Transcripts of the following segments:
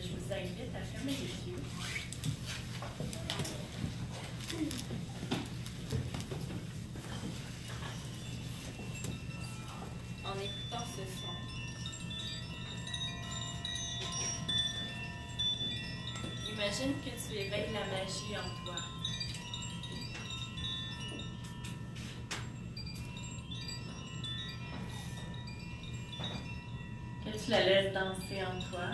Je vous invite à fermer les yeux. En écoutant ce son, imagine que tu éveilles la magie en toi. Que tu la laisses danser en toi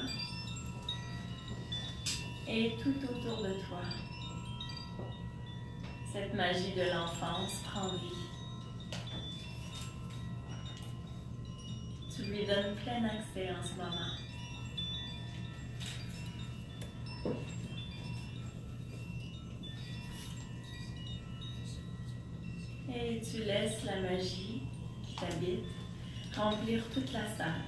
et tout autour de toi. Cette magie de l'enfance prend vie. Tu lui donnes plein accès en ce moment. Et tu laisses la magie qui t'habite remplir toute la salle.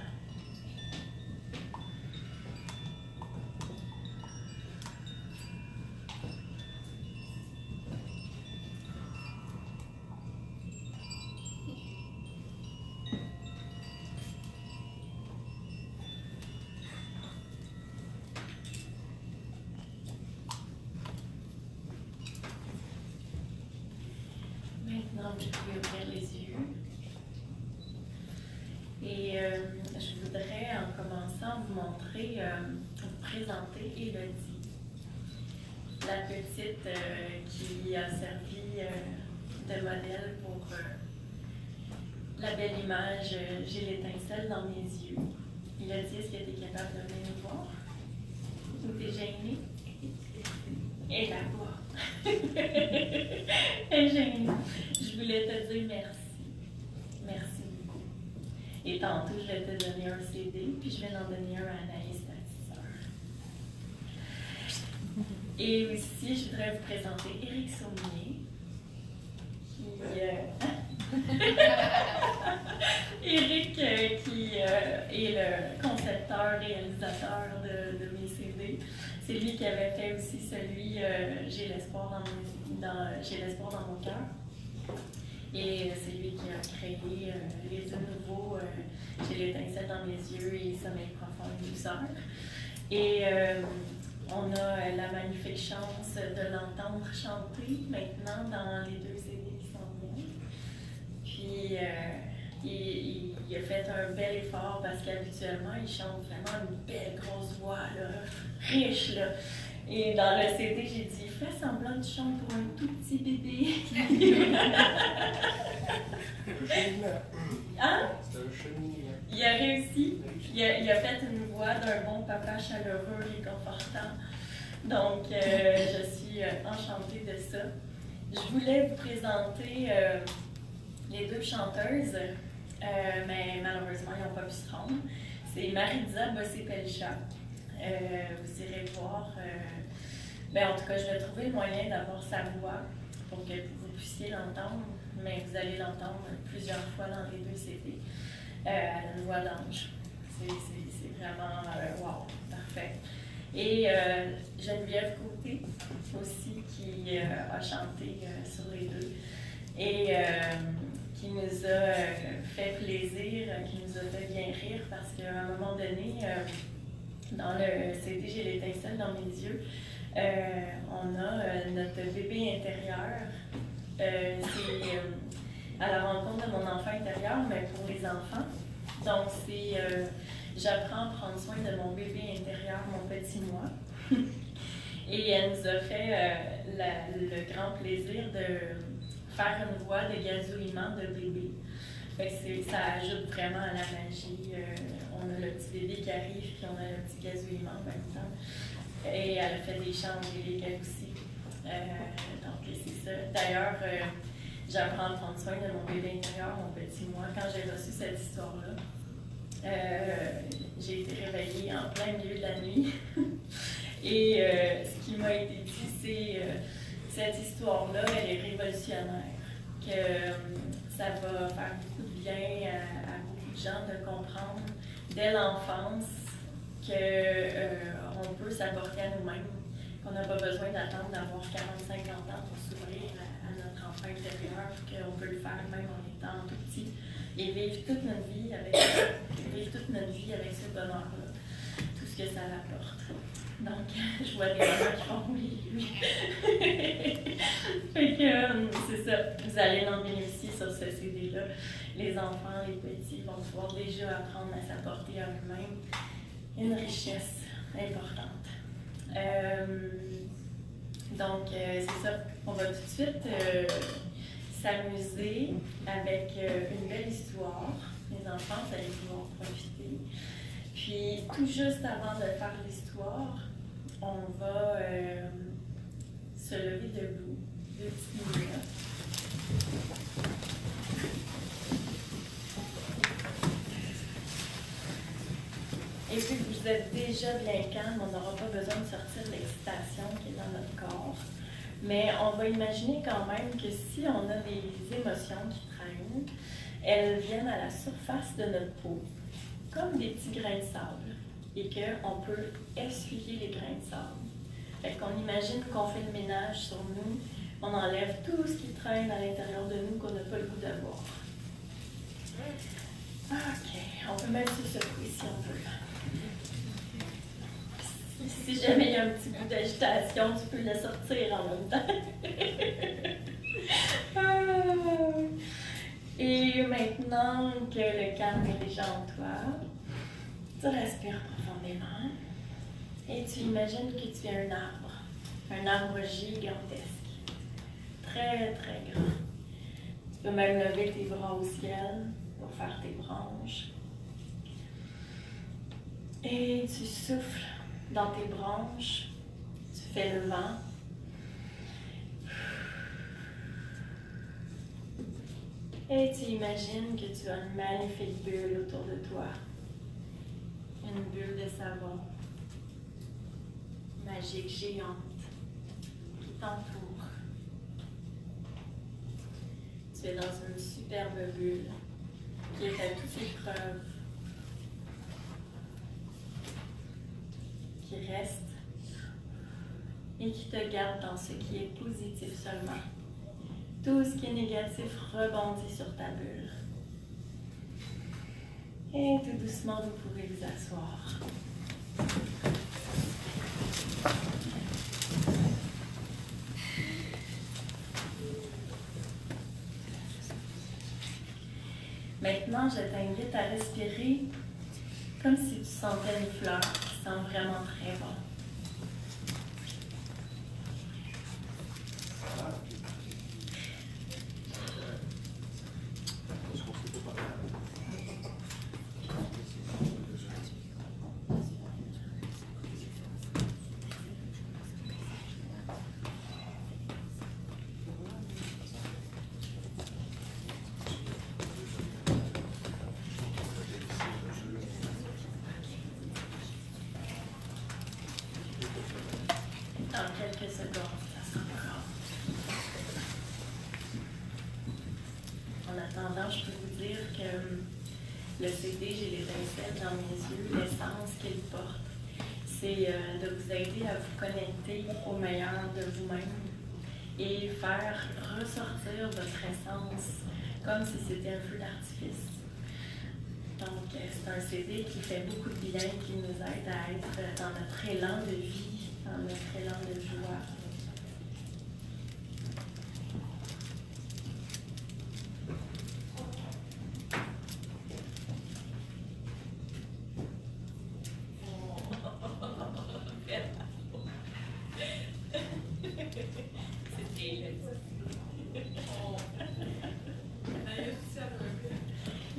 Maintenant, vous pouvez ouvrir les yeux. Et je voudrais, en commençant, vous montrer, vous présenter Élodie, la petite qui a servi de modèle pour la belle image « J'ai l'étincelle dans mes yeux ». Élodie, est-ce que tu es capable de venir nous voir? Ou t'es gênée? Et là-bas. Elle est gênée. Je voulais te dire merci. Merci beaucoup. Et tantôt, je vais te donner un CD, puis je vais en donner un à Anaïs, ta petite sœur. Et aussi, je voudrais vous présenter Éric Saumier, qui... Éric, qui est le concepteur, réalisateur de mes CD. C'est lui qui avait fait aussi celui J'ai l'espoir dans mon cœur. Et c'est lui qui a créé les deux nouveaux J'ai l'étincelle dans mes yeux et Sommeil profond et douceur. Et on a la magnifique chance de l'entendre chanter maintenant dans les deux CD qui s'en viennent. Puis il a fait un bel effort parce qu'habituellement, il chante vraiment une belle grosse voix, là, riche. Là. Et dans le CD, j'ai dit, fais semblant de chanter pour un tout petit bébé. Hein? C'est un cheminement. Il a réussi. Il a fait une voix d'un bon papa chaleureux et confortant. Donc, je suis enchantée de ça. Je voulais vous présenter les deux chanteuses, mais malheureusement, ils n'ont pas pu se rendre. C'est Maritza Bossé-Pelchat. Vous irez voir. En tout cas, je vais trouver le moyen d'avoir sa voix pour que vous puissiez l'entendre, mais vous allez l'entendre plusieurs fois dans les deux CD. Elle a une voix d'ange. C'est vraiment wow, parfait. Et Geneviève Côté aussi qui a chanté sur les deux et qui nous a fait plaisir, qui nous a fait bien rire parce qu'à un moment donné, dans le CD J'ai l'étincelle dans mes yeux, on a notre bébé intérieur. C'est à la rencontre de mon enfant intérieur, mais pour les enfants. Donc, c'est j'apprends à prendre soin de mon bébé intérieur, mon petit moi. Et elle nous a fait le grand plaisir de faire une voix de gazouillement de bébé. Fait que ça ajoute vraiment à la magie. On a le petit bébé qui arrive, puis on a le petit gazouillement en même temps. Et elle a fait des chants angéliques elle aussi. Donc, c'est ça. D'ailleurs, j'apprends à prendre soin de mon bébé intérieur, mon petit moi. Quand j'ai reçu cette histoire-là, j'ai été réveillée en plein milieu de la nuit. Et ce qui m'a été dit, c'est cette histoire-là, elle est révolutionnaire. Que ça va faire beaucoup de bien à beaucoup de gens de comprendre dès l'enfance qu'on peut s'apporter à nous-mêmes, qu'on n'a pas besoin d'attendre d'avoir 40-50 ans pour s'ouvrir à notre enfant intérieur, qu'on peut le faire même en étant tout petit et vivre toute notre vie avec ce bonheur-là. Tout ce que ça l'apporte. Donc, je vois des gens qui font oui, oui. Fait que c'est ça, vous allez en bénéficier sur ce CD-là. Les enfants, les petits vont pouvoir déjà apprendre à s'apporter à eux-mêmes. Une richesse importante. Donc, c'est ça, on va tout de suite s'amuser avec une belle histoire. Les enfants, vous allez pouvoir profiter. Puis, tout juste avant de faire l'histoire, on va se lever debout, 2 petites minutes. Et puis, vous êtes déjà bien calme, on n'aura pas besoin de sortir l'excitation qui est dans notre corps. Mais on va imaginer quand même que si on a des émotions qui traînent, elles viennent à la surface de notre peau, comme des petits grains de sable, et qu'on peut essuyer les grains de sable. Fait qu'on imagine qu'on fait le ménage sur nous, on enlève tout ce qui traîne à l'intérieur de nous qu'on n'a pas le goût d'avoir. OK, on peut même se secouer si on veut. Si jamais il y a un petit bout d'agitation, tu peux le sortir en même temps. Et maintenant que le calme est déjà en toi, tu respires profondément et tu imagines que tu es un arbre gigantesque, très très grand. Tu peux même lever tes bras au ciel pour faire tes branches. Et tu souffles dans tes branches, tu fais le vent. Et tu imagines que tu as une magnifique bulle autour de toi. Une bulle de savon, magique, géante, qui t'entoure. Tu es dans une superbe bulle qui est à toutes ses preuves, qui reste et qui te garde dans ce qui est positif seulement. Tout ce qui est négatif rebondit sur ta bulle. Et tout doucement, vous pouvez vous asseoir. Maintenant, je t'invite à respirer comme si tu sentais une fleur qui sent vraiment très bon. Dans quelques secondes, ça sera encore. En attendant, je peux vous dire que le CD, j'ai l'étincelle dans mes yeux, l'essence qu'il porte, c'est de vous aider à vous connecter au meilleur de vous-même et faire ressortir votre essence comme si c'était un feu d'artifice. Donc, c'est un CD qui fait beaucoup de bien, qui nous aide à être dans notre élan de vie, dans notre élan de joie.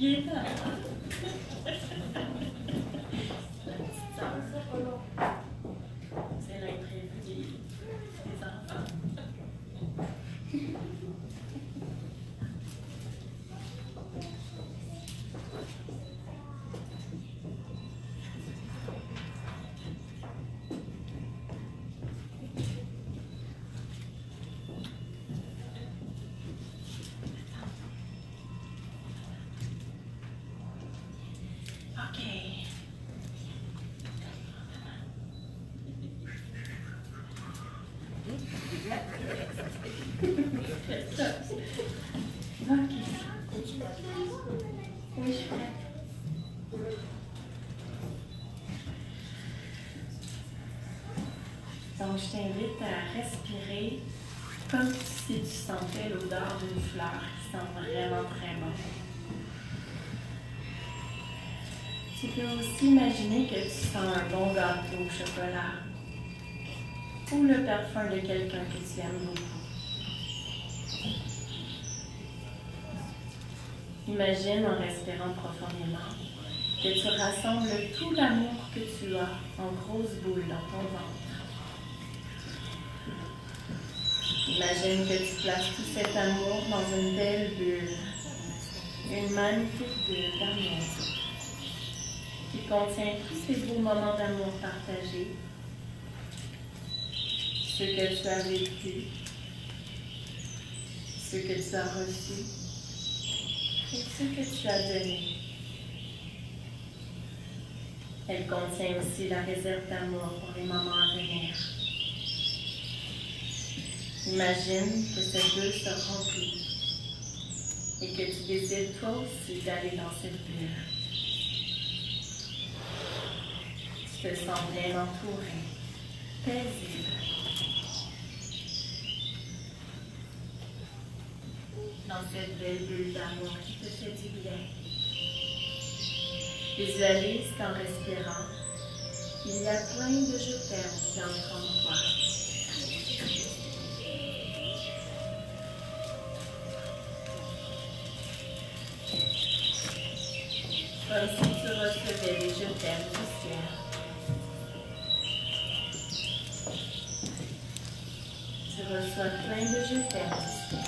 Il est là. C'est l'imprévu des enfants. OK. OK. Oui, je suis prête. Donc, je t'invite à respirer comme si tu sentais l'odeur d'une fleur qui sent vraiment très bon. Tu peux aussi imaginer que tu sens un bon gâteau au chocolat ou le parfum de quelqu'un que tu aimes beaucoup. Imagine en respirant profondément que tu rassembles tout l'amour que tu as en grosses boules dans ton ventre. Imagine que tu places tout cet amour dans une belle bulle, une magnifique bulle d'amour qui contient tous ces beaux moments d'amour partagés, ceux que tu as vécus, ceux que tu as reçus et ceux que tu as donnés. Elle contient aussi la réserve d'amour pour les moments à venir. Imagine que cette bulle se remplit et que tu décides toi aussi d'aller dans cette bulle. Tu te sens bien entouré, paisible. Dans cette belle bulle d'amour qui te fait du bien. Visualise qu'en respirant, il y a plein de je t'aime qui entrent en toi. Comme si tu recevais les je t'aime du ciel. Tu reçois plein de je t'aime du ciel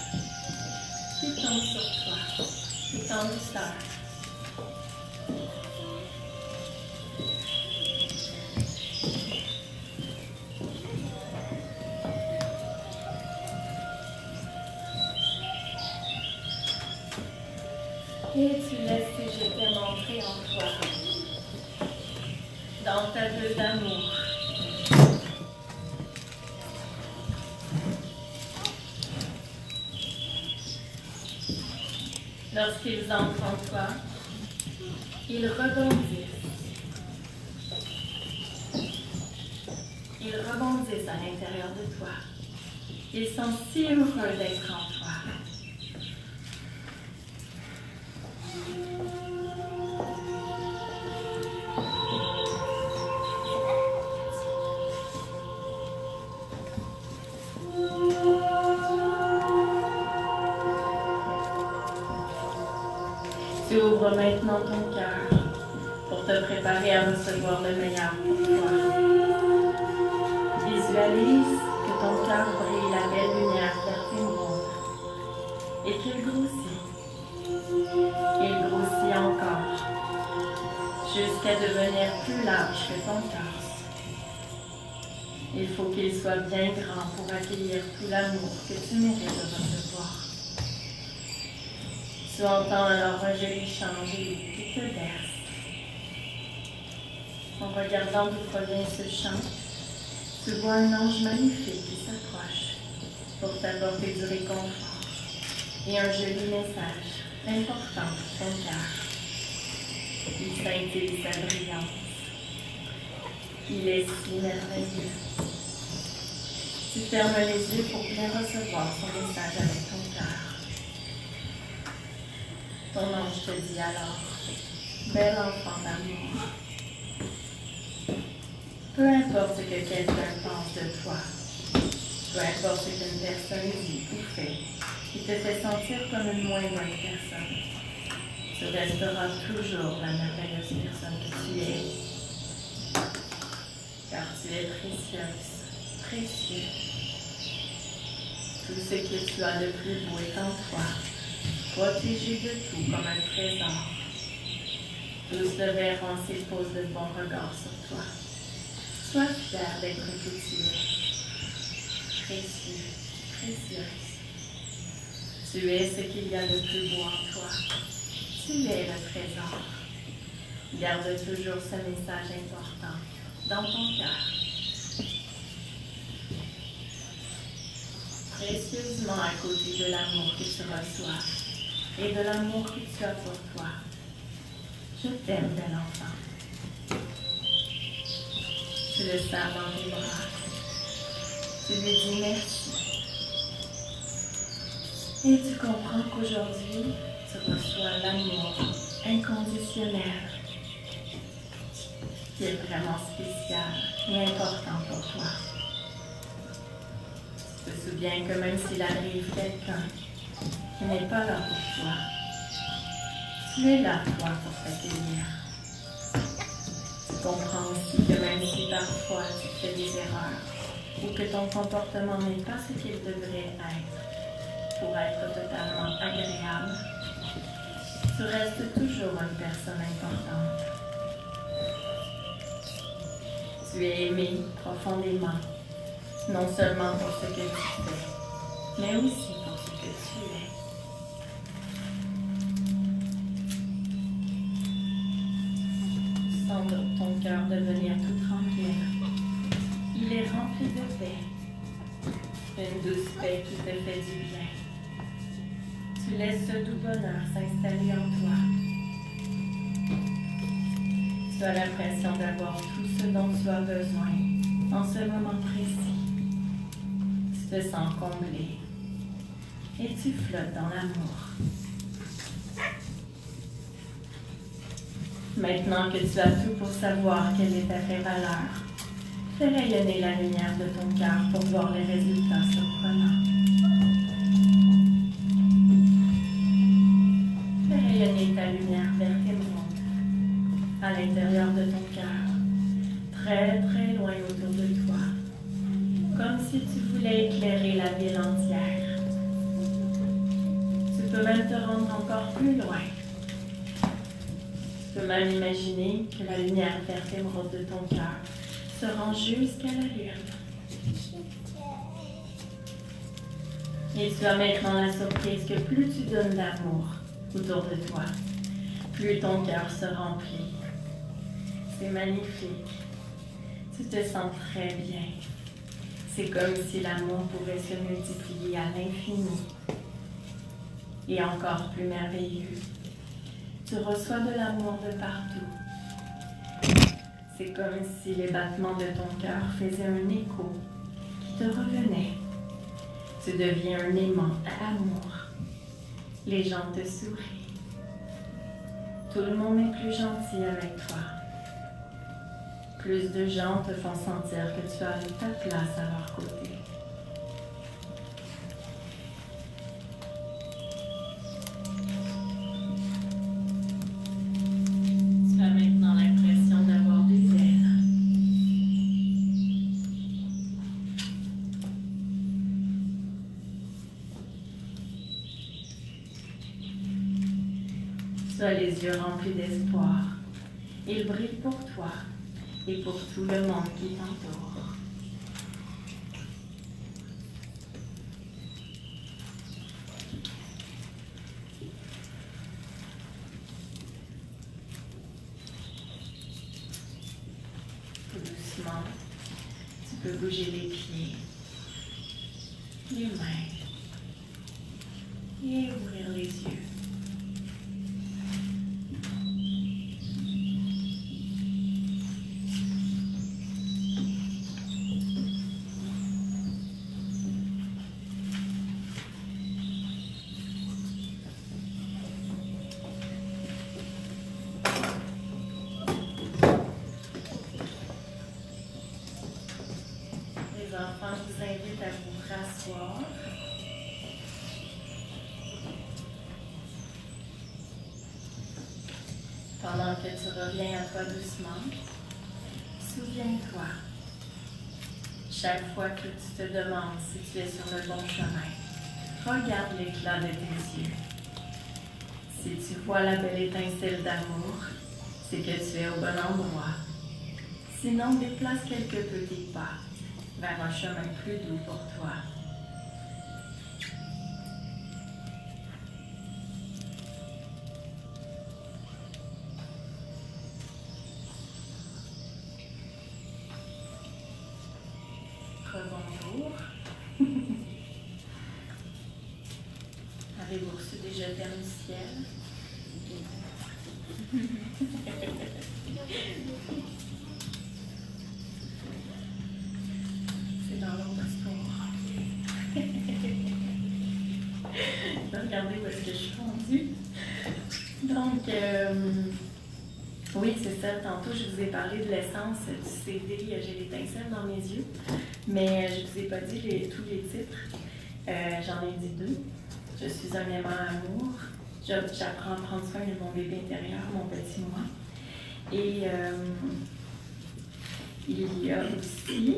qui tombent sur toi, tout en douceur. Et tu laisses ces je t'aime entrer en toi, dans ta bulle d'amour. Lorsqu'ils entrent en toi, ils rebondissent. Ils rebondissent à l'intérieur de toi. Ils sont si heureux d'être en toi. Tu ouvres maintenant ton cœur pour te préparer à recevoir le meilleur pour toi. Visualise que ton cœur brille la belle lumière vers tes mondes et qu'il grossit. Il grossit encore jusqu'à devenir plus large que ton cœur. Il faut qu'il soit bien grand pour accueillir tout l'amour que tu mérites de recevoir. Tu entends alors un joli chant angélique qui te berce. En regardant d'où provient ce chant, tu vois un ange magnifique qui s'approche pour t'apporter du réconfort et un joli message important pour ton cœur. Il scintille sa brillance. Il est si merveilleux. Tu fermes les yeux pour bien recevoir son message avec ton cœur. Ton ange te dit alors, bel enfant d'amour, peu importe ce que quelqu'un pense de toi, peu importe ce qu'une personne dit ou fait, qui te fait sentir comme une moins bonne personne, tu resteras toujours la merveilleuse personne que tu es, car tu es précieuse, précieux. Tout ce que tu as de plus beau est en toi, protégé de tout comme un trésor. Tous te verront s'ils posent de bons regards sur toi. Sois fier d'être que tu es. Précieux, précieuse. Tu es ce qu'il y a de plus beau en toi. Tu es le trésor. Garde toujours ce message important dans ton cœur. Précieusement à côté de l'amour que tu reçois et de l'amour que tu as pour toi. Je t'aime, bel enfant. Tu le serres dans tes bras Tu lui dis merci. Et tu comprends qu'aujourd'hui, tu reçois l'amour inconditionnel qui est vraiment spécial et important pour toi. Tu te souviens que même s'il arrive quelqu'un qui n'est pas là pour toi, tu es là, toi, pour t'accueillir. Tu comprends aussi que même si parfois tu fais des erreurs ou que ton comportement n'est pas ce qu'il devrait être pour être totalement agréable, tu restes toujours une personne importante. Tu es aimé profondément, non seulement pour ce que tu fais, mais aussi pour ce que tu es. Tu sens ton cœur devenir tout tranquille. Il est rempli de paix, une douce paix qui te fait du bien. Tu laisses ce doux bonheur s'installer en toi. Tu as l'impression d'avoir tout ce dont tu as besoin en ce moment précis. Tu te sens comblé et tu flottes dans l'amour. Maintenant que tu as tout pour savoir quelle est ta vraie valeur, fais rayonner la lumière de ton cœur pour voir les résultats surprenants. Fais rayonner ta lumière vers tes mondes, à l'intérieur de ton cœur, très très loin autour de toi, comme si tu voulais éclairer la ville entière. Tu peux même te rendre encore plus loin. Tu peux même imaginer que la lumière verte émeraude de ton cœur se rend jusqu'à la lune. Et tu as maintenant la surprise que plus tu donnes d'amour autour de toi, plus ton cœur se remplit. C'est magnifique. Tu te sens très bien. C'est comme si l'amour pouvait se multiplier à l'infini et encore plus merveilleux. Tu reçois de l'amour de partout. C'est comme si les battements de ton cœur faisaient un écho qui te revenait. Tu deviens un aimant à amour. Les gens te sourient. Tout le monde est plus gentil avec toi. Plus de gens te font sentir que tu as ta place à leur côté. Tu as maintenant l'impression d'avoir des ailes. Tu as les yeux remplis d'espoir. Ils brillent pour toi et pour tout le monde qui t'entoure. Tout doucement, tu peux bouger les pieds, les mains et ouvrir les yeux. Les enfants, je vous invite à vous rasseoir. Pendant que tu reviens à toi doucement, souviens-toi, chaque fois que tu te demandes si tu es sur le bon chemin, regarde l'éclat de tes yeux. Si tu vois la belle étincelle d'amour, c'est que tu es au bon endroit. Sinon, déplace quelque peu tes pas vers un chemin plus doux pour toi. Rebonjour. Avez-vous reçu des jetons du ciel? C'est dans l'autre histoire. regardez où est-ce que je suis rendue. Donc, oui, c'est ça. Tantôt, je vous ai parlé de l'essence du CD. J'ai l'étincelle dans mes yeux. Mais je ne vous ai pas dit tous les titres. J'en ai dit 2. Je suis un aimant amour. J'apprends à prendre soin de mon bébé intérieur, mon petit moi. Et il y a aussi...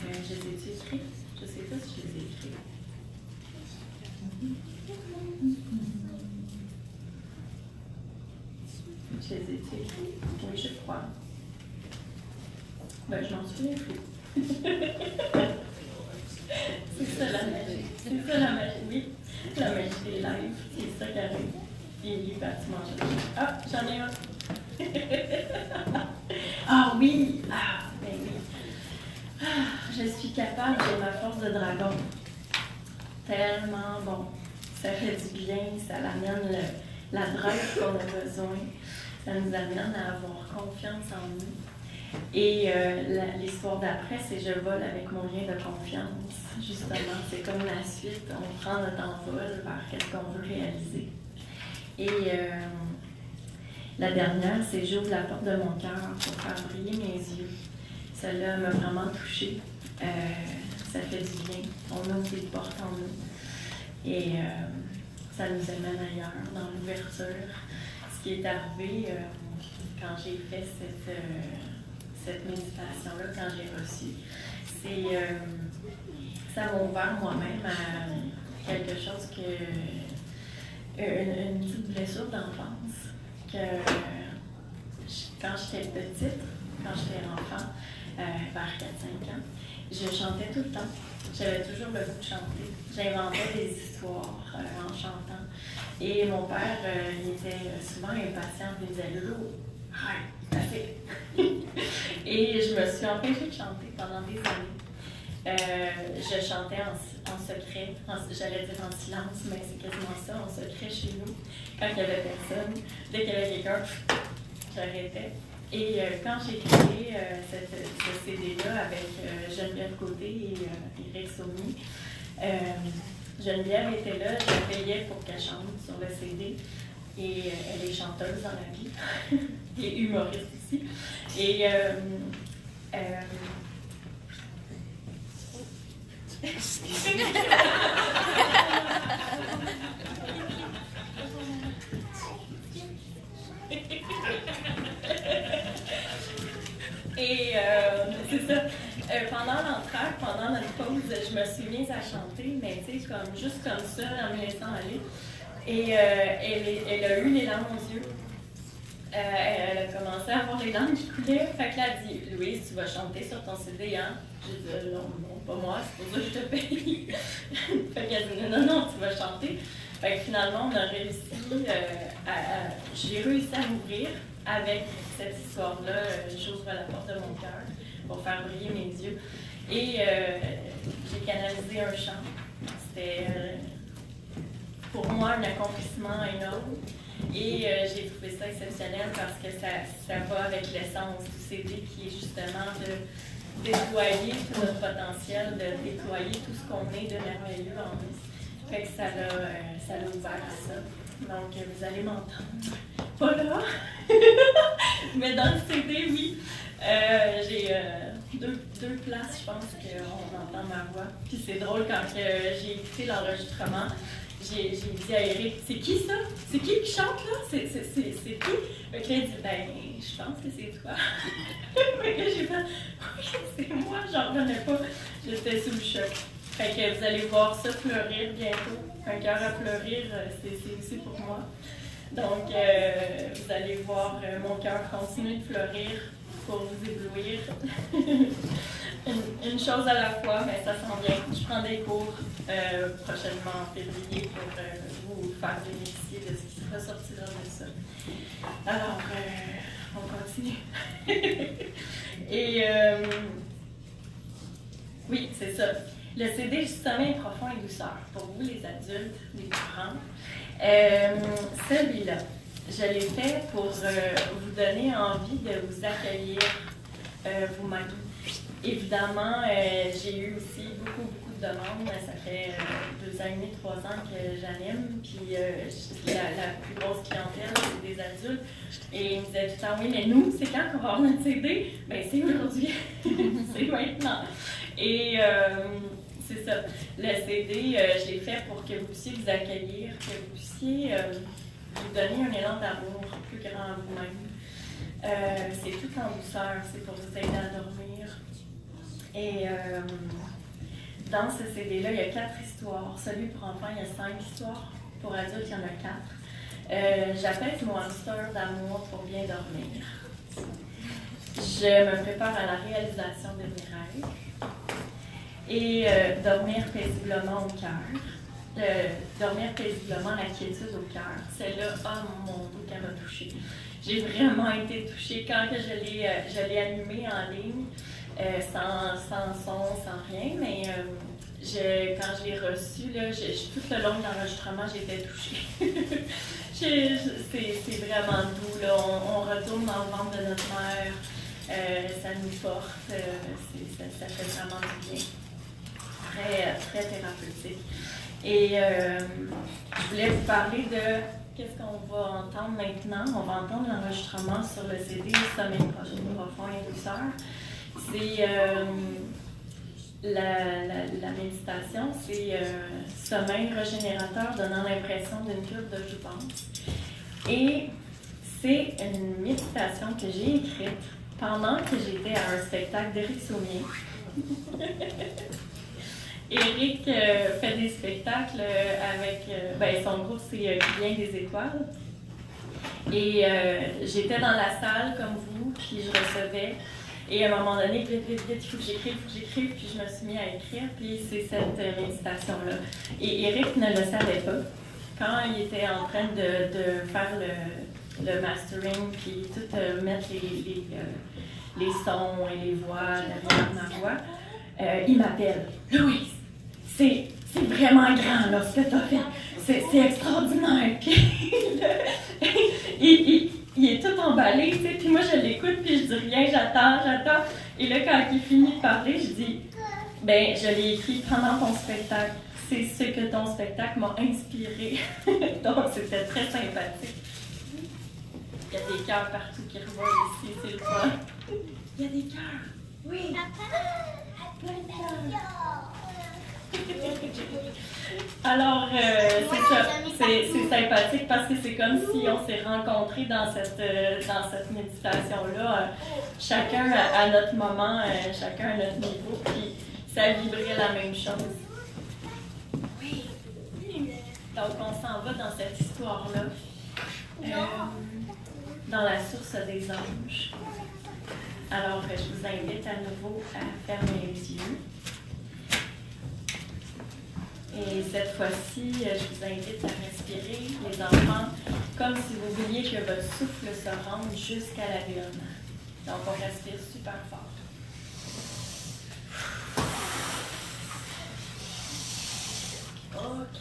je les ai écrits? Je ne sais pas si je les ai écrits. Je les ai écrits? Oui, je crois. Ben, je m'en souviens plus. C'est ça la magie. C'est ça la magie, oui. La magie des lives, c'est ça qui arrive. Il est parti manger. Ah, j'en ai un. Ah oui! Ah, ben oui. Ah, je suis capable, j'ai ma force de dragon. Tellement bon. Ça fait du bien, ça amène la drive qu'on a besoin. Ça nous amène à avoir confiance en nous. Et l'histoire d'après, c'est je vole avec mon lien de confiance. Justement, c'est comme la suite. On prend notre envol vers ce qu'on veut réaliser. Et la dernière, c'est j'ouvre la porte de mon cœur pour faire briller mes yeux. Celle-là m'a vraiment touchée. Ça fait du bien. On ouvre des portes en nous. Et ça nous amène ailleurs, dans l'ouverture. Ce qui est arrivé quand j'ai fait cette méditation-là, quand j'ai reçu, c'est ça m'a ouvert moi-même à quelque chose une petite blessure d'enfance que quand j'étais petite, quand j'étais enfant, vers 4-5 ans, je chantais tout le temps. J'avais toujours le goût de chanter. J'inventais des histoires en chantant. Et mon père, il était souvent impatient. Il me disait « Lolo, arrête, assez! » Et je me suis empêchée de chanter pendant des années. Je chantais en secret, j'allais dire en silence, mais c'est quasiment ça, en secret chez nous. Quand il n'y avait personne, dès qu'il y avait quelqu'un, j'arrêtais. Et quand j'ai créé ce CD-là avec Geneviève Côté et Éric Saunier, Geneviève était là, je la payais pour qu'elle chante sur le CD. Et elle est chanteuse dans la vie, et humoriste aussi. Et et c'est ça. Pendant l'entraque, pendant notre pause, je me suis mise à chanter, mais tu sais, juste comme ça, en me laissant aller. Et elle a eu les larmes aux yeux. Elle a commencé à avoir les larmes qui coulaient. Fait qu'elle a dit « Louise, tu vas chanter sur ton CD, hein? » J'ai dit « Non, pas moi, c'est pour ça que je te paye. » Fait qu'elle a dit « Non, tu vas chanter. » Fait que finalement, on a réussi, j'ai réussi à m'ouvrir avec cette histoire-là. J'ouvre la porte de mon cœur pour faire briller mes yeux. Et j'ai canalisé un chant. C'était pour moi un accomplissement énorme. Et j'ai trouvé ça exceptionnel parce que ça va avec l'essence du CD qui est justement de déployer tout notre potentiel, de déployer tout ce qu'on est de merveilleux en nous. Fait que ça l'a ouvert à ça. Donc, vous allez m'entendre. Pas là, mais dans le CD, oui. J'ai deux places, je pense, qu'on entend ma voix. Puis c'est drôle, quand j'ai écouté l'enregistrement, j'ai dit à Éric, c'est qui ça? C'est qui chante là? C'est qui? Fait que là, il dit, ben, je pense que c'est toi. Fait que j'ai fait, oui, c'est moi, j'en revenais pas. J'étais sous le choc. Fait que vous allez voir ça fleurir bientôt. Un cœur à fleurir, c'est aussi pour moi. Donc, vous allez voir mon cœur continuer de fleurir pour vous éblouir. Une chose à la fois, mais ça s'en vient. Je prends des cours prochainement en février pour vous faire bénéficier de ce qui ressortira de ça. Alors, on continue. Et oui, c'est ça. Le CD du sommeil profond et douceur, pour vous les adultes, les parents. Celui-là, je l'ai fait pour vous donner envie de vous accueillir vous-même. Évidemment, j'ai eu aussi beaucoup de de demandes. Ça fait 2 ans et demi, 3 ans que j'anime. Puis la plus grosse clientèle, c'est des adultes. Et ils me disaient tout le temps, oui, mais nous, c'est quand qu'on va avoir notre CD? Bien, c'est aujourd'hui. C'est maintenant. Et c'est ça. Le CD, je l'ai fait pour que vous puissiez vous accueillir, que vous puissiez vous donner un élan d'amour plus grand à vous-même. C'est tout en douceur, c'est pour vous aider à dormir. Et dans ce CD-là, il y a 4 histoires. Celui pour enfants, il y a 5 histoires. Pour adultes, il y en a 4. J'appelle mon hamster d'amour pour bien dormir. Je me prépare à la réalisation de mes rêves. Et dormir paisiblement au cœur. Dormir paisiblement la quiétude au cœur. Celle-là, oh mon Dieu, qu'elle m'a touchée. J'ai vraiment été touchée quand que je l'ai allumée en ligne, sans son, sans rien, mais quand je l'ai reçue, là, tout le long de l'enregistrement, j'étais touchée. C'est vraiment doux, là. On retourne dans le ventre de notre mère, ça nous porte, ça fait vraiment du bien. Très, très thérapeutique. Et je voulais vous parler de qu'est-ce qu'on va entendre maintenant. On va entendre l'enregistrement sur le CD Sommeil profond et douceur. C'est la méditation, c'est sommeil régénérateur donnant l'impression d'une cure de jouvence. Et c'est une méditation que j'ai écrite pendant que j'étais à un spectacle d'Éric Saumier. Éric fait des spectacles avec son groupe, c'est Bien des étoiles. Et j'étais dans la salle comme vous, puis je recevais. Et à un moment donné, vite, il faut que j'écrive, puis je me suis mis à écrire, puis c'est cette méditation-là. Et Éric ne le savait pas. Quand il était en train de faire le mastering, puis tout mettre les sons et les voix derrière ma voix, il m'appelle. Louise, c'est vraiment grand là, ce que tu as fait. C'est extraordinaire. Puis il est tout emballé, tu sais. Puis moi, je l'écoute, puis je dis rien, j'attends. Et là, quand il finit de parler, je dis, ben, je l'ai écrit pendant ton spectacle. C'est ce que ton spectacle m'a inspiré. Donc, c'était très sympathique. Il y a des cœurs partout qui revolent ici, c'est le fun. Il y a des cœurs. Oui. Plein de cœurs. Alors, c'est ça, c'est sympathique parce que c'est comme si on s'est rencontrés dans cette méditation-là, chacun à notre moment, chacun à notre niveau, puis ça vibrait la même chose. Oui. Donc, on s'en va dans cette histoire-là, dans la source des anges. Alors, je vous invite à nouveau à fermer les yeux. Et cette fois-ci, je vous invite à respirer, les enfants, comme si vous vouliez que votre souffle se rende jusqu'à la lune. Donc, on respire super fort. OK.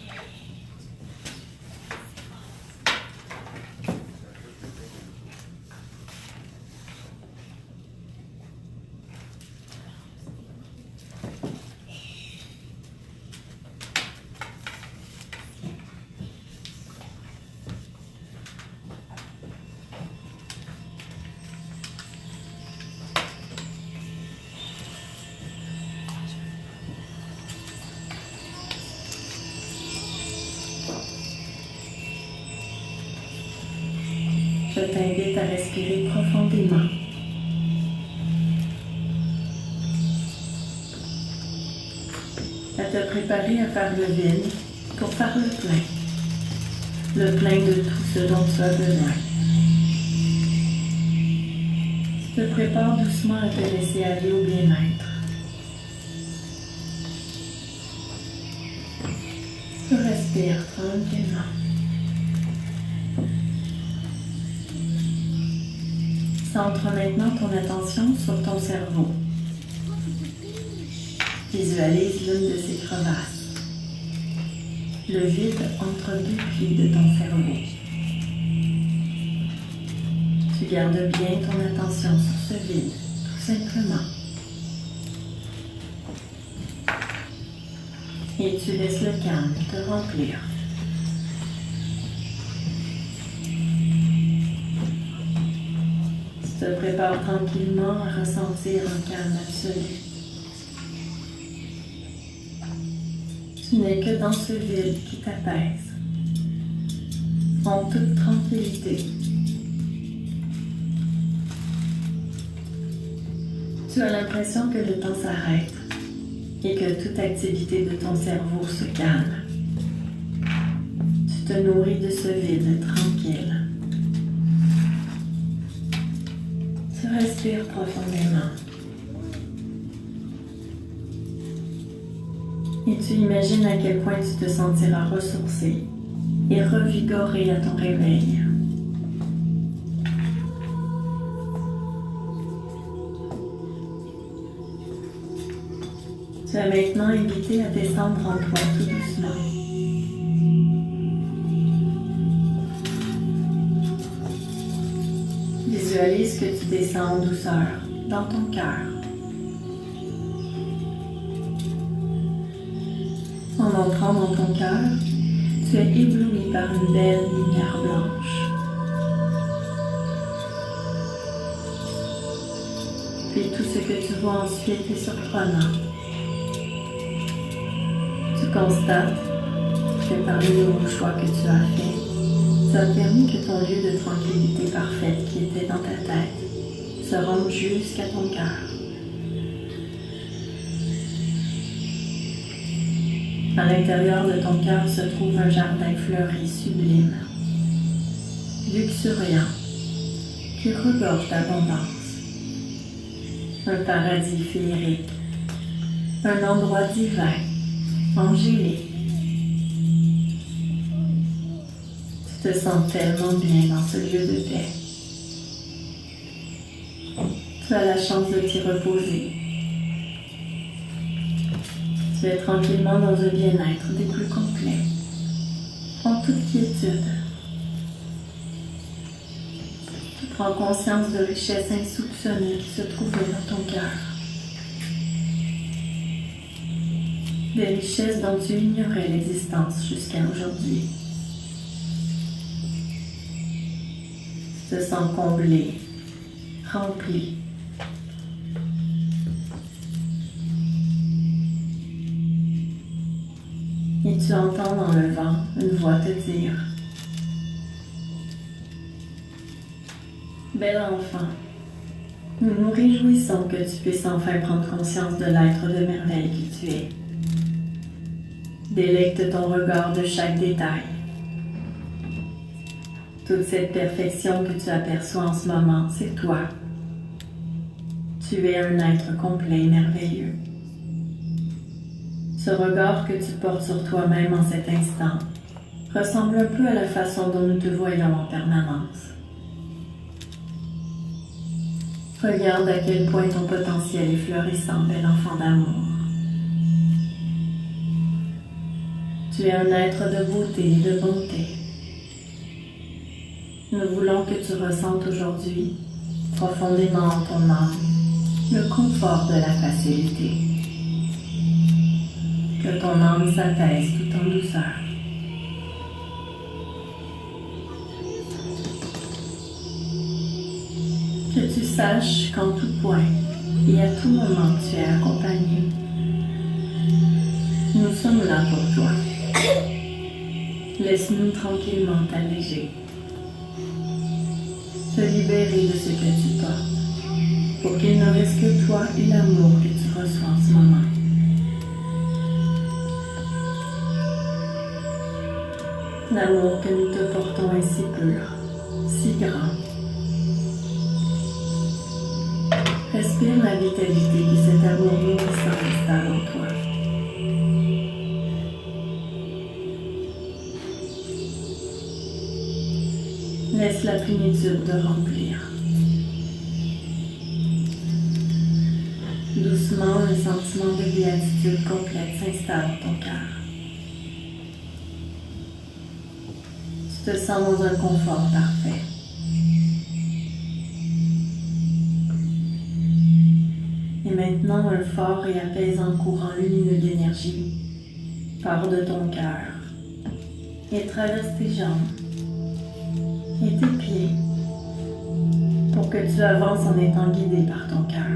Je t'invite à respirer profondément. À te préparer à faire le vide pour faire le plein. Le plein de tout ce dont tu as besoin. Tu te prépares doucement à te laisser aller au bien-être. Tu respires tranquillement. Centre maintenant ton attention sur ton cerveau. Visualise l'une de ces crevasses. Le vide entre deux plis de ton cerveau. Tu gardes bien ton attention sur ce vide, tout simplement. Et tu laisses le calme te remplir. Tu te prépares tranquillement à ressentir un calme absolu. Tu n'es que dans ce vide qui t'apaise, en toute tranquillité. Tu as l'impression que le temps s'arrête et que toute activité de ton cerveau se calme. Tu te nourris de ce vide tranquille. Tu respires profondément. Et tu imagines à quel point tu te sentiras ressourcé et revigoré à ton réveil. Tu es maintenant invité à descendre en toi tout doucement. Visualise que tu descends en douceur dans ton cœur. En entrant dans ton cœur, tu es ébloui par une belle lumière blanche. Puis tout ce que tu vois ensuite est surprenant. Tu constates que par les nouveaux choix que tu as faits, ça a permis que ton lieu de tranquillité parfaite qui était dans ta tête se rende jusqu'à ton cœur. À l'intérieur de ton cœur se trouve un jardin fleuri sublime, luxuriant, qui regorge d'abondance. Un paradis féerique, un endroit divin, angélique. Tu te sens tellement bien dans ce lieu de paix. Tu as la chance de t'y reposer. Tu es tranquillement dans un bien-être des plus complets, en toute quiétude. Tu prends conscience de richesses insoupçonnées qui se trouvaient dans ton cœur. Des richesses dont tu ignorais l'existence jusqu'à aujourd'hui. Tu te sens comblé, rempli. Et tu entends dans le vent une voix te dire: Bel enfant, nous nous réjouissons que tu puisses enfin prendre conscience de l'être de merveille que tu es. Délecte ton regard de chaque détail. Toute cette perfection que tu aperçois en ce moment, c'est toi. Tu es un être complet et merveilleux. Ce regard que tu portes sur toi-même en cet instant ressemble un peu à la façon dont nous te voyons en permanence. Regarde à quel point ton potentiel est florissant, bel enfant d'amour. Tu es un être de beauté et de bonté. Nous voulons que tu ressentes aujourd'hui, profondément en ton âme, le confort de la facilité. Que ton âme s'apaise tout en douceur. Que tu saches qu'en tout point et à tout moment tu es accompagné. Nous sommes là pour toi. Laisse-nous tranquillement t'alléger. Te libérer de ce que tu portes, pour qu'il ne reste que toi et l'amour que tu reçois en ce moment. L'amour que nous te portons est si pur, si grand. Respire la vitalité que cet amour nourrissant installe en toi. Laisse la plénitude te remplir. Doucement, un sentiment de béatitude complète s'installe dans ton cœur. Tu te sens dans un confort parfait. Et maintenant, un fort et apaisant courant lumineux d'énergie part de ton cœur. Il traverse tes jambes et tes pieds pour que tu avances en étant guidé par ton cœur.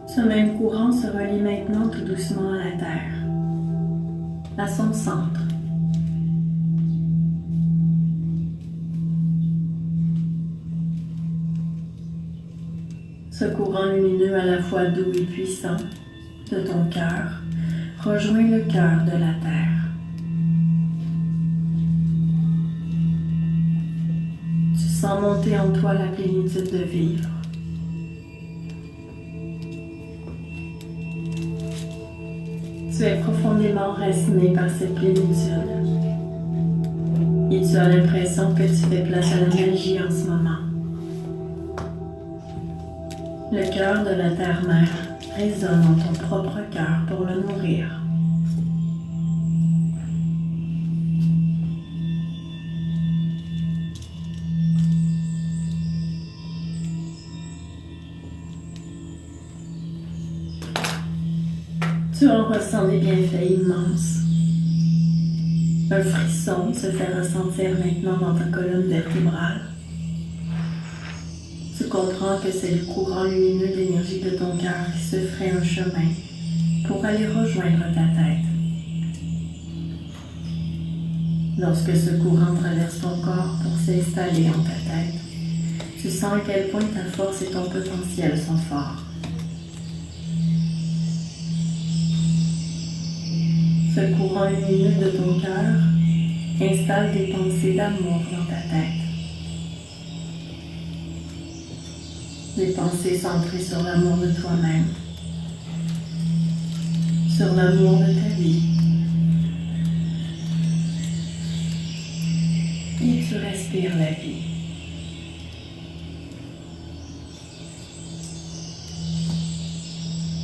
Ce même courant se relie maintenant tout doucement à la Terre, à son centre. Ce courant lumineux à la fois doux et puissant de ton cœur rejoint le cœur de la Terre. Tu sens monter en toi la plénitude de vivre. Tu es profondément raciné par cette plénitude et tu as l'impression que tu fais place à la magie en ce moment. Le cœur de la Terre-Mère résonne en ton propre cœur pour le nourrir. Tu en ressens des bienfaits immenses. Un frisson se fait ressentir maintenant dans ta colonne vertébrale. Tu comprends que c'est le courant lumineux d'énergie de ton cœur qui se ferait un chemin pour aller rejoindre ta tête. Lorsque ce courant traverse ton corps pour s'installer en ta tête, tu sens à quel point ta force et ton potentiel sont forts. Ce courant lumineux de ton cœur installe des pensées d'amour dans ta tête. Des pensées centrées sur l'amour de toi-même, sur l'amour de ta vie. Et tu respires la vie.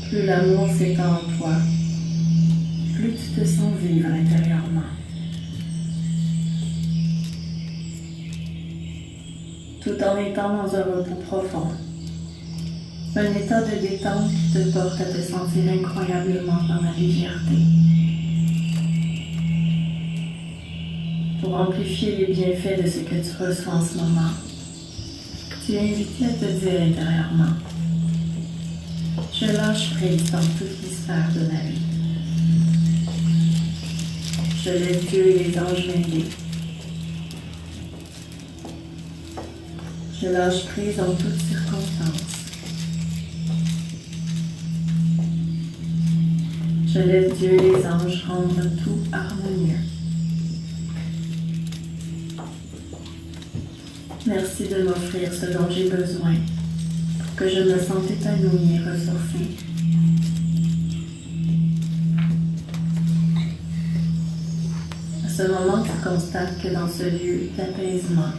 Plus l'amour s'étend en toi, plus tu te sens vivre intérieurement. Tout en étant dans un repos profond. Un état de détente qui te porte à te sentir incroyablement dans la légèreté. Pour amplifier les bienfaits de ce que tu reçois en ce moment, tu es invité à te dire intérieurement: je lâche prise dans toutes les sphères de ma vie. Je laisse Dieu et les anges m'aider. Je lâche prise en toutes circonstances. Je laisse Dieu et les anges rendre tout harmonieux. Merci de m'offrir ce dont j'ai besoin pour que je me sente épanouie et ressourcée. À ce moment, tu constates que dans ce lieu d'apaisement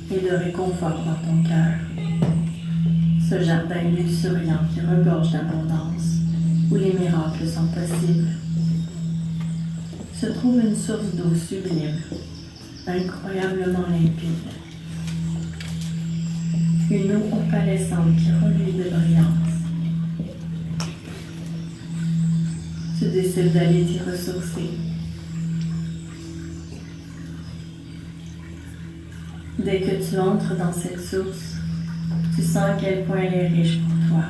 et de réconfort dans ton cœur, ce jardin luxuriant qui regorge d'abondance, où les miracles sont possibles, se trouve une source d'eau sublime, incroyablement limpide. Une eau opalescente qui reluit de brillance. Tu décides d'aller t'y ressourcer. Dès que tu entres dans cette source, tu sens à quel point elle est riche pour toi.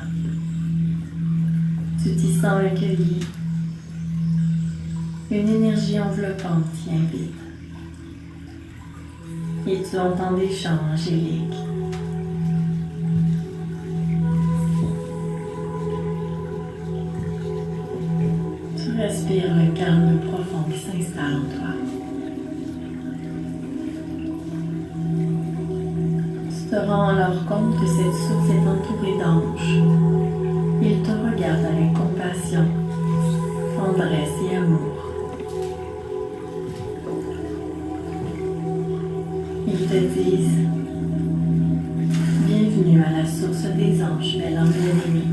Tu t'y sens accueilli. Une énergie enveloppante t'y invite. Et tu entends des chants angéliques. Tu respires le calme profond qui s'installe en toi. Tu te rends alors compte que cette source est entourée d'anges. Ils te regardent avec compassion, tendresse et amour. Ils te disent: bienvenue à la source des anges, belle en bien-aimée.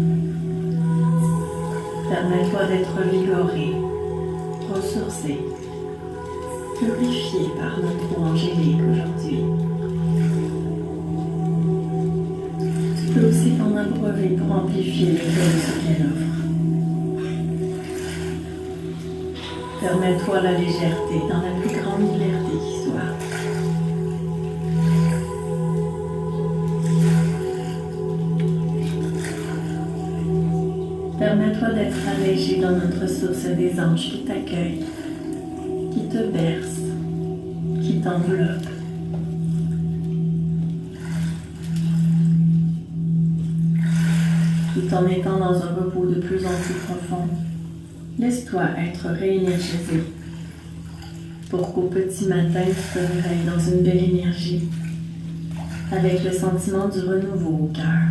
Permets-toi d'être vigoré, ressourcé, purifié par notre eau angélique aujourd'hui. Tu peux aussi t'en abreuver pour amplifier l'effet de ce qu'elle offre. Permets-toi la légèreté dans la plus grande liberté qui soit. Permets-toi d'être allégé dans notre source des anges qui t'accueillent, qui te bercent, qui t'enveloppent. Tout en étant dans un repos de plus en plus profond, laisse-toi être réénergisé pour qu'au petit matin tu te réveilles dans une belle énergie avec le sentiment du renouveau au cœur.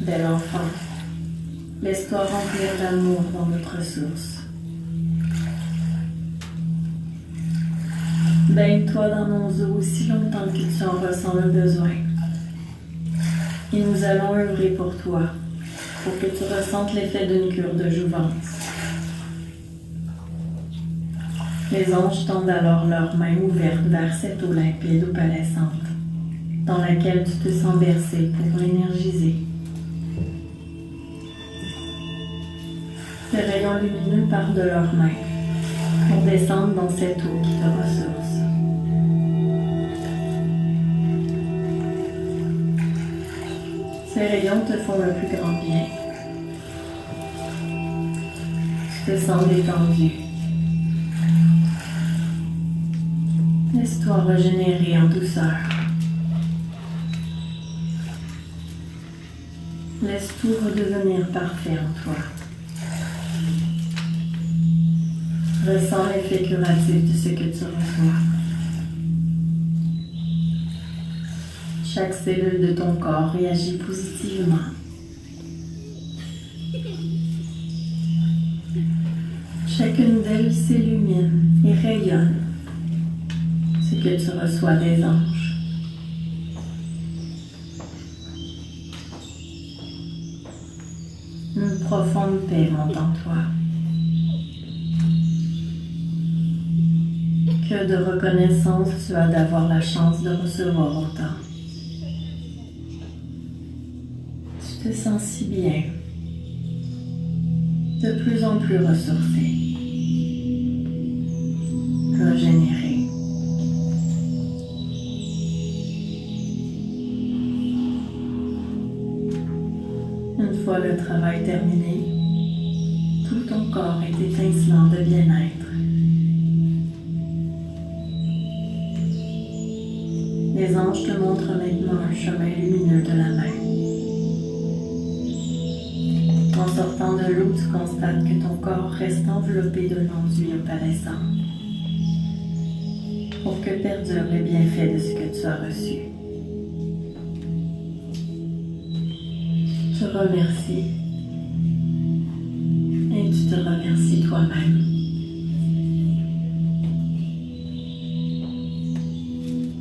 Bel enfant, laisse-toi remplir d'amour dans notre source. Baigne-toi dans nos eaux aussi longtemps que tu en ressens le besoin. Et nous allons œuvrer pour toi, pour que tu ressentes l'effet d'une cure de jouvence. Les anges tendent alors leurs mains ouvertes vers cette eau limpide opalescente, dans laquelle tu te sens bercé pour l'énergiser. Les rayons lumineux partent de leurs mains pour descendre dans cette eau qui te ressource. Ces rayons te font le plus grand bien. Tu te sens détendu. Laisse-toi régénérer en douceur. Laisse tout redevenir parfait en toi. Ressens l'effet curatif de ce que tu reçois. Chaque cellule de ton corps réagit positivement. Chacune d'elles s'illumine et rayonne ce que tu reçois des anges. Une profonde paix monte en toi. Que de reconnaissance tu as d'avoir la chance de recevoir autant. Tu te sens si bien, de plus en plus ressourcé, régénéré. Une fois le travail terminé, tout ton corps est étincelant de bien-être. Les anges te montrent maintenant un chemin lumineux de la main. En sortant de l'eau, tu constates que ton corps reste enveloppé d'un enduit opalescent pour que perdure les bienfaits de ce que tu as reçu. Je remercie et tu te remercies toi-même.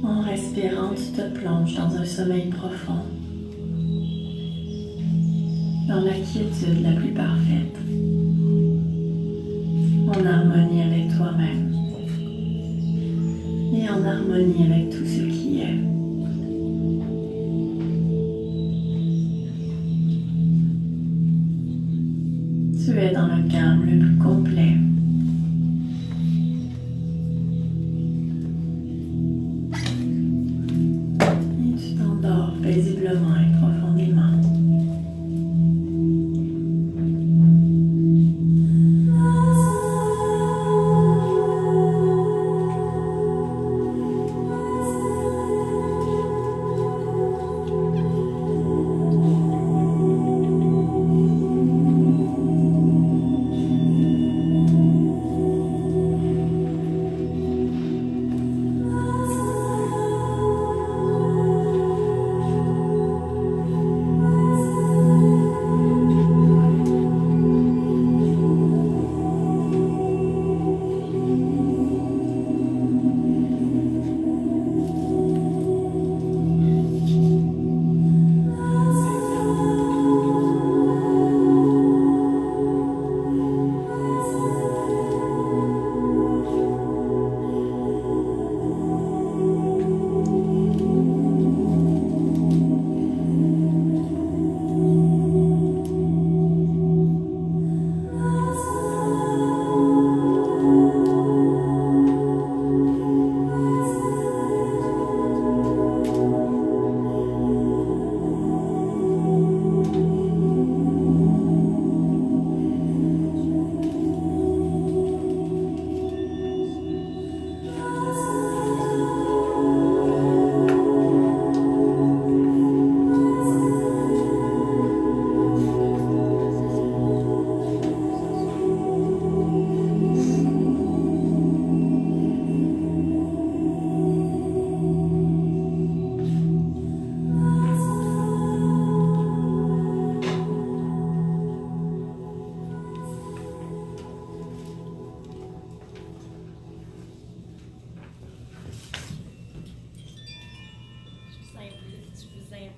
En respirant, tu te plonges dans un sommeil profond, dans la quiétude la plus parfaite, en harmonie avec toi-même et en harmonie avec tout ce qui est. Tu es dans le calme le plus complet. Et tu t'endors paisiblement et profondément.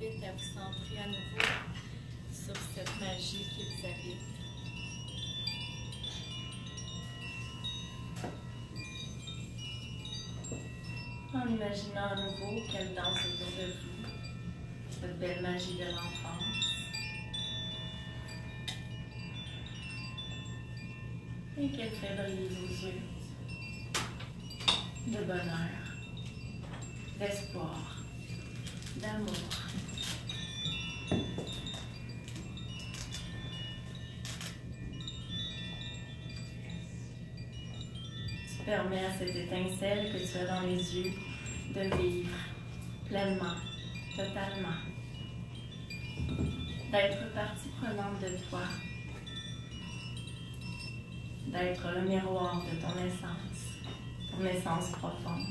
invite à vous centrer à nouveau sur cette magie qui vous habite. En imaginant à nouveau qu'elle danse autour de vous, cette belle magie de l'enfance. Et qu'elle fait briller vos yeux de bonheur, d'espoir, d'amour. Tu permets à cette étincelle que tu as dans les yeux de vivre pleinement, totalement, d'être partie prenante de toi, d'être le miroir de ton essence profonde.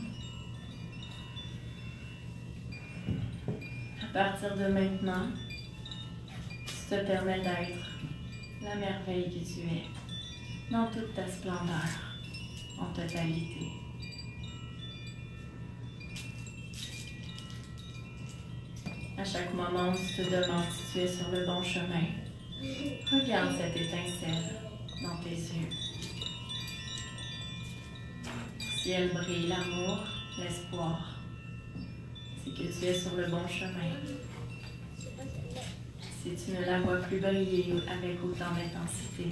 À partir de maintenant, tu te permets d'être la merveille que tu es, dans toute ta splendeur, en totalité. À chaque moment où tu te demandes si tu es sur le bon chemin, regarde cette étincelle dans tes yeux. Si elle brille l'amour, l'espoir, c'est que tu es sur le bon chemin. Si tu ne la vois plus briller avec autant d'intensité,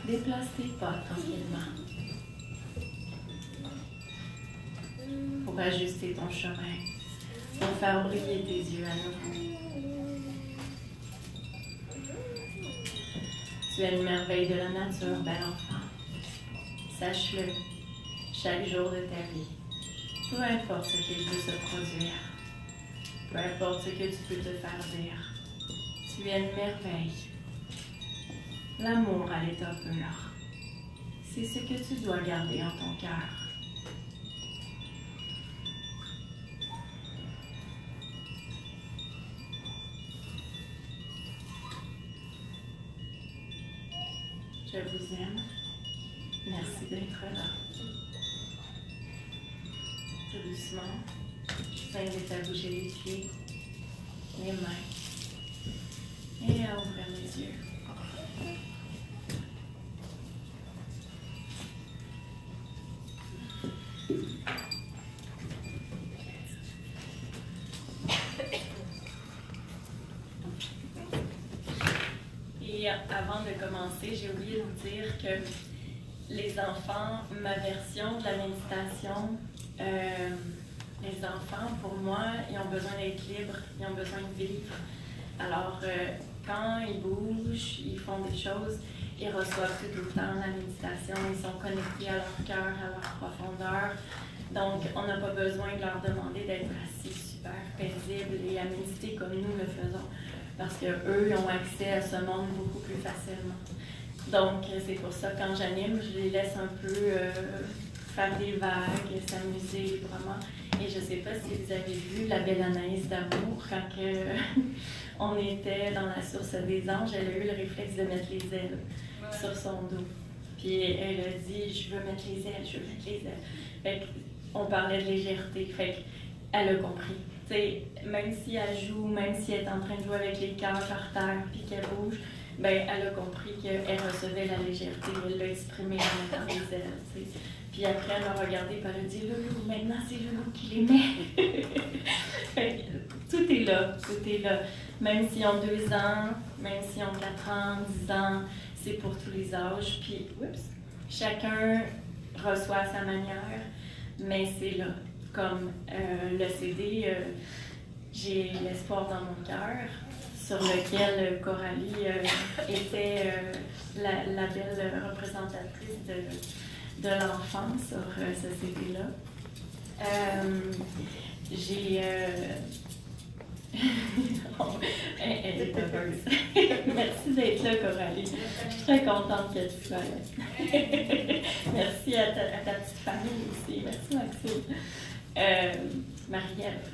déplace tes pas tranquillement pour ajuster ton chemin, pour faire briller tes yeux à nouveau. Tu es une merveille de la nature, bel enfant. Sache-le, chaque jour de ta vie, peu importe ce qu'il peut se produire, peu importe ce que tu peux te faire dire, tu es une merveille. L'amour à l'état pur, c'est ce que tu dois garder en ton cœur. Je vous aime. Merci d'être là. Tout doucement, je t'invite à bouger les pieds, les mains et à ouvrir les yeux. Et avant de commencer, j'ai oublié de vous dire que les enfants, ma version de la méditation, les enfants, pour moi, ils ont besoin d'être libres, ils ont besoin de vivre. Alors, quand ils bougent, ils font des choses, ils reçoivent tout le temps la méditation, ils sont connectés à leur cœur, à leur profondeur. Donc, on n'a pas besoin de leur demander d'être assis super paisibles et à méditer comme nous le faisons, parce qu'eux ont accès à ce monde beaucoup plus facilement. Donc, c'est pour ça, quand j'anime, je les laisse un peu faire des vagues, s'amuser librement. Et je ne sais pas si vous avez vu la belle Anaïs d'amour, quand on était dans la source des anges, elle a eu le réflexe de mettre les ailes sur son dos. Puis elle a dit, je veux mettre les ailes, je veux mettre les ailes. Fait qu'on parlait de légèreté, fait qu'elle a compris. T'sais, même si elle joue, même si elle est en train de jouer avec les cœurs par terre, puis qu'elle bouge, ben, elle a compris qu'elle recevait la légèreté, elle l'a exprimée en mettant les ailes. T'sais. Puis après, elle m'a regardé et elle a dit, Loulou, maintenant c'est Loulou qui les met. Fait que, tout est là, tout est là. Même s'ils ont 2 ans, même s'ils ont 4 ans, 10 ans, c'est pour tous les âges. Puis, chacun reçoit à sa manière, mais c'est là. Comme le CD, j'ai l'espoir dans mon cœur, sur lequel Coralie était la belle représentatrice de l'enfant sur ce CD-là. J'ai... elle est heureuse. Merci d'être là, Coralie. Je suis très contente que tu sois là. Merci à ta petite famille aussi. Merci, Maxime. Marie-Ève.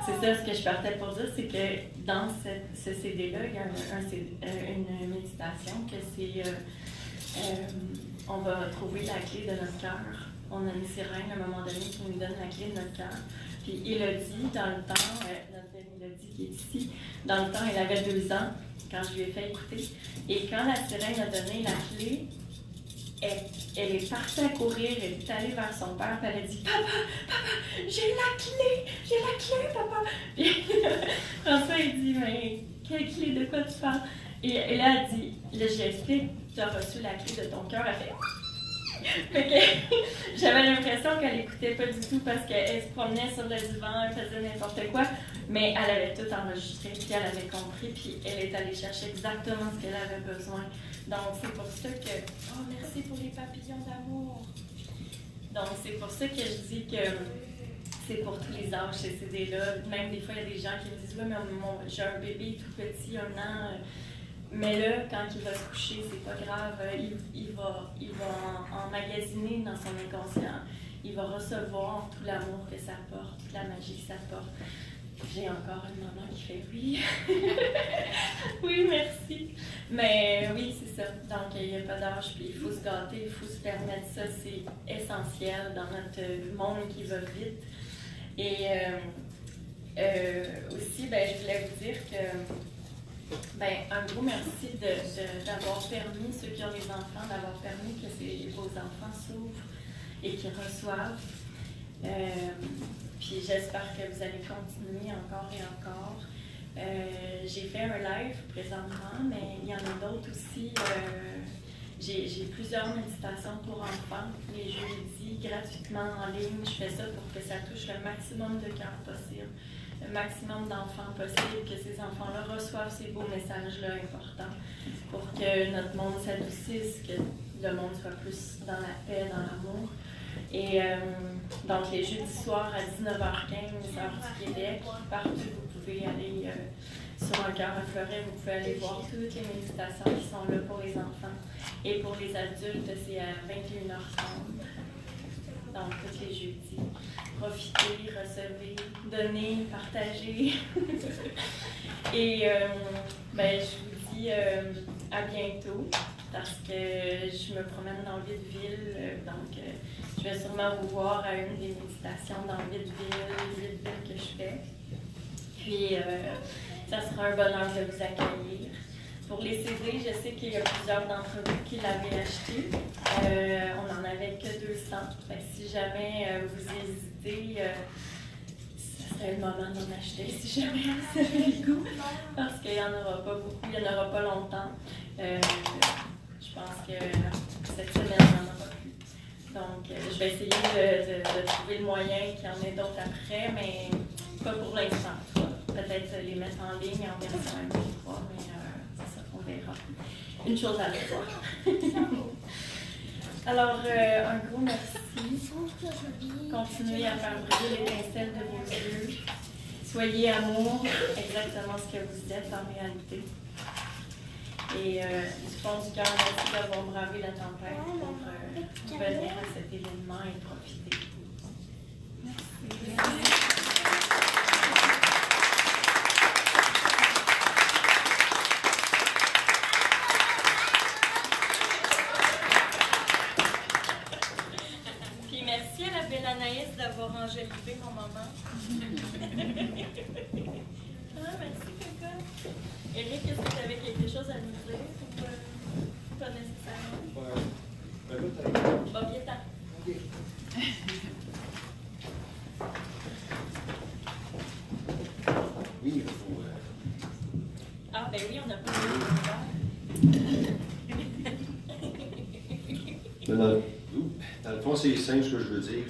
C'est ça ce que je partais pour dire, c'est que dans ce CD-là, il y a une méditation que c'est on va trouver la clé de notre cœur on a une sirène à un moment donné qui nous donne la clé de notre cœur. Puis Élodie, dans le temps, notre belle Élodie qui est ici, dans le temps, elle avait 2 ans quand je lui ai fait écouter. Et quand la sirène a donné la clé, elle est partie à courir, elle est allée vers son père, puis elle a dit « Papa, j'ai la clé, papa! » Puis François, il dit « Mais quelle clé, de quoi tu parles? » Et là, elle dit « Là, j'explique, tu as reçu la clé de ton cœur. » Elle fait « Fait que j'avais l'impression qu'elle n'écoutait pas du tout parce qu'elle se promenait sur le divan, elle faisait n'importe quoi, mais elle avait tout enregistré, puis elle avait compris, puis elle est allée chercher exactement ce qu'elle avait besoin. Donc, c'est pour ça que... Oh, merci pour les papillons d'amour! Donc, c'est pour ça que je dis que c'est pour tous les âges, ces CD-là. Même des fois, il y a des gens qui me disent « Oui, mais j'ai un bébé tout petit, 1 an. » Mais là, quand il va se coucher, c'est pas grave, il va emmagasiner dans son inconscient. Il va recevoir tout l'amour que ça porte, toute la magie que ça porte. J'ai encore une maman qui fait oui. Oui, merci. Mais oui, c'est ça. Donc, il n'y a pas d'âge, puis il faut se gâter, il faut se permettre ça. C'est essentiel dans notre monde qui va vite. Et aussi, je voulais vous dire que un gros merci d'avoir permis, ceux qui ont des enfants, d'avoir permis que vos enfants s'ouvrent et qu'ils reçoivent. Puis j'espère que vous allez continuer encore et encore. J'ai fait un live présentement, mais il y en a d'autres aussi. J'ai plusieurs méditations pour enfants, les jeudis, gratuitement en ligne. Je fais ça pour que ça touche le maximum de cœurs possible, le maximum d'enfants possible, que ces enfants-là reçoivent ces beaux messages-là importants pour que notre monde s'adoucisse, que le monde soit plus dans la paix, dans l'amour. Et donc, les jeudis soirs à 19h15, heure du Québec, partout vous pouvez aller sur Un cœur à Fleuret, vous pouvez aller voir toutes les méditations qui sont là pour les enfants. Et pour les adultes, c'est à 21h30, donc tous les jeudis. Profitez, recevez, donnez, partagez. Et je vous dis à bientôt, parce que je me promène dans Vitteville, donc je vais sûrement vous voir à une des méditations dans Vitteville que je fais. Puis, ça sera un bonheur de vous accueillir. Pour les CD, je sais qu'il y a plusieurs d'entre vous qui l'avaient acheté. On n'en avait que 200. Si jamais vous hésitez, ce serait le moment d'en acheter, si jamais vous avez le goût, parce qu'il n'y en aura pas beaucoup, il n'y en aura pas longtemps. Je pense que cette semaine, il n'y en aura plus. Donc, je vais essayer de trouver le moyen qu'il y en ait d'autres après, mais pas pour l'instant. Peut-être les mettre en ligne en version MP3, mais c'est ça, on verra. Une chose à la fois. Alors, un gros merci. Continuez à faire briller l'étincelle de vos yeux. Soyez amour, exactement ce que vous êtes en réalité. Et du fond du cœur, merci d'avoir bravé la tempête pour venir à cet événement et profiter. Merci. Puis merci à la belle Anaïs d'avoir enjolivé mon moment. Merci, Coco. Éric, est-ce que tu avais quelque chose à nous dire ou pas nécessairement? Bon, bien temps. OK. Oui, il faut. Ah, ben oui, on n'a pas de dans le fond, c'est simple ce que je veux dire.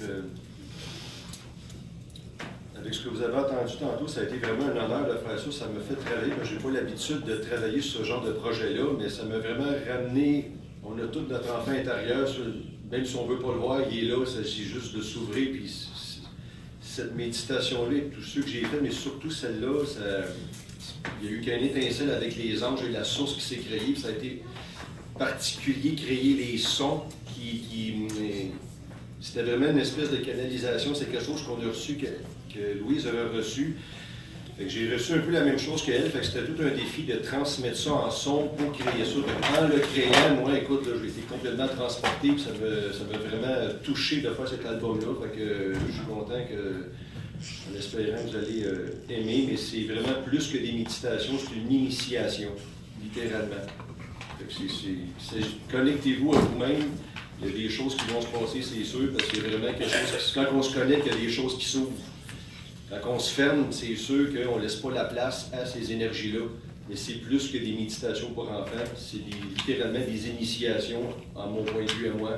Avec ce que vous avez entendu tantôt, ça a été vraiment un honneur de faire ça. Ça me fait travailler. Je n'ai pas l'habitude de travailler sur ce genre de projet-là, mais ça m'a vraiment ramené. On a tout notre enfant intérieur, même si on ne veut pas le voir, il est là. Il s'agit juste de s'ouvrir. Puis cette méditation-là, tous ceux que j'ai fait, mais surtout celle-là, il y a eu qu'un étincelle avec les anges et la source qui s'est créée. Ça a été particulier, créer les sons c'était vraiment une espèce de canalisation. C'est quelque chose qu'on a reçu, que Louise avait reçu. Fait que j'ai reçu un peu la même chose qu'elle, fait que c'était tout un défi de transmettre ça en son pour créer ça. Donc, en le créant, moi, écoute, là, j'ai été complètement transporté, puis ça m'a vraiment touché de faire cet album-là. Fait que je suis content que, en espérant que vous allez aimer, mais c'est vraiment plus que des méditations, c'est une initiation, littéralement. Fait que connectez-vous à vous-même. Il y a des choses qui vont se passer, c'est sûr, parce qu'il y a vraiment quelque chose. Quand on se connecte, il y a des choses qui s'ouvrent. Quand on se ferme, c'est sûr qu'on ne laisse pas la place à ces énergies-là. Mais c'est plus que des méditations pour enfants, c'est littéralement des initiations, en mon point de vue à moi.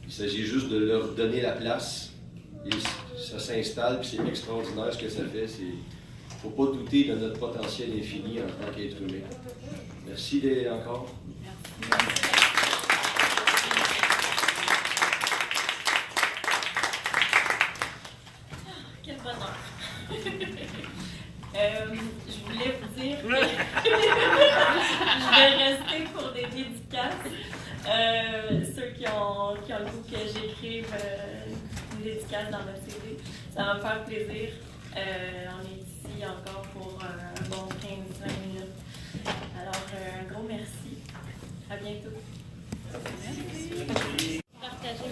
Il s'agit juste de leur donner la place, et ça s'installe, puis c'est extraordinaire ce que ça fait. Il ne faut pas douter de notre potentiel infini en tant qu'être humain. Merci encore. Merci. Quel bonheur! Je voulais vous dire que je vais rester pour des dédicaces. Ceux qui ont le goût que j'écrive une dédicace dans ma CD, ça va me faire plaisir. On est ici encore pour un bon 15-20 minutes. Alors, un gros merci. À bientôt. Merci. Partagez.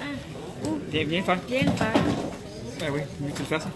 Viens le faire. Viens le faire. Ben oui, mieux que tu le fasses.